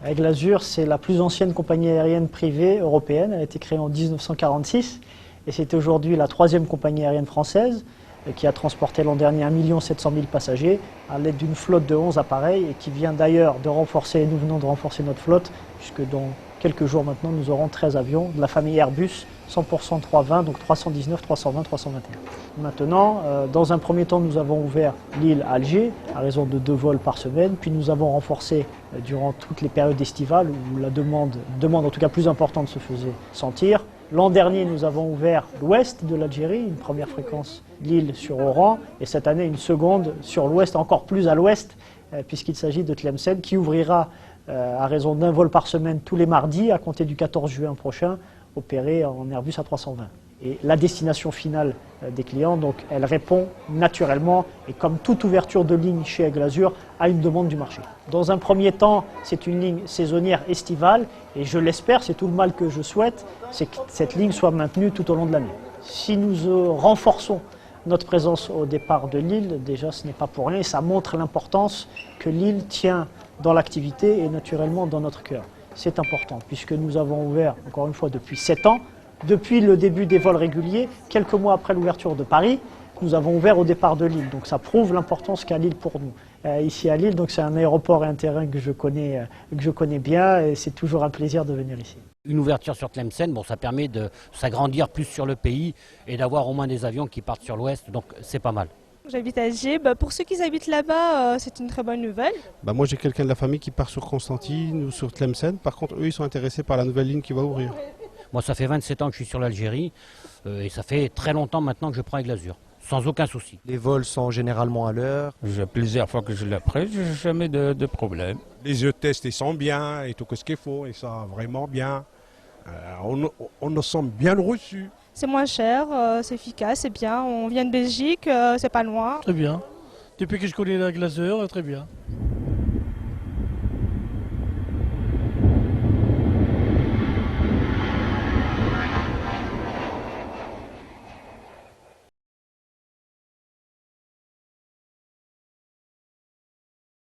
Aigle Azur, c'est la plus ancienne compagnie aérienne privée européenne. Elle a été créée en 1946 et c'est aujourd'hui la troisième compagnie aérienne française qui a transporté l'an dernier 1 700 000 passagers à l'aide d'une flotte de 11 appareils et qui vient d'ailleurs de renforcer, nous venons de renforcer notre flotte puisque dans quelques jours maintenant nous aurons 13 avions de la famille Airbus 100% 320, donc 319, 320, 321. Maintenant, dans un premier temps, nous avons ouvert l'île à Alger à raison de 2 vols par semaine, puis nous avons renforcé durant toutes les périodes estivales où la demande en tout cas plus importante se faisait sentir. L'an dernier, nous avons ouvert l'ouest de l'Algérie, une première fréquence l'île sur Oran, et cette année une seconde sur l'ouest, encore plus à l'ouest, puisqu'il s'agit de Tlemcen, qui ouvrira à raison d'1 vol par semaine tous les mardis à compter du 14 juin prochain, opéré en Airbus A320. Et la destination finale des clients, donc, elle répond naturellement, et comme toute ouverture de ligne chez Aigle Azur, à une demande du marché. Dans un premier temps, c'est une ligne saisonnière estivale, et je l'espère, c'est tout le mal que je souhaite, c'est que cette ligne soit maintenue tout au long de l'année. Si nous renforçons notre présence au départ de l'île, déjà ce n'est pas pour rien, et ça montre l'importance que l'île tient dans l'activité et naturellement dans notre cœur. C'est important, puisque nous avons ouvert, encore une fois, depuis 7 ans, depuis le début des vols réguliers, quelques mois après l'ouverture de Paris, nous avons ouvert au départ de Lille. Donc ça prouve l'importance qu'a Lille pour nous. Ici à Lille, donc c'est un aéroport et un terrain que je connais bien, et c'est toujours un plaisir de venir ici. Une ouverture sur Tlemcen, bon, ça permet de s'agrandir plus sur le pays et d'avoir au moins des avions qui partent sur l'ouest, donc c'est pas mal. J'habite à Alger. Pour ceux qui habitent là-bas, c'est une très bonne nouvelle. Moi j'ai quelqu'un de la famille qui part sur Constantine ou sur Tlemcen. Par contre, eux, ils sont intéressés par la nouvelle ligne qui va ouvrir. Moi, ça fait 27 ans que je suis sur l'Algérie et ça fait très longtemps maintenant que je prends Aigle Azur, sans aucun souci. Les vols sont généralement à l'heure. J'ai plusieurs fois que je l'ai pris, je n'ai jamais de problème. Les tests ils sont bien et tout ce qu'il faut, et ça vraiment bien. On nous semble bien reçus. C'est moins cher, c'est efficace, c'est bien. On vient de Belgique, c'est pas loin. Très bien. Depuis que je connais la Aigle Azur, très bien.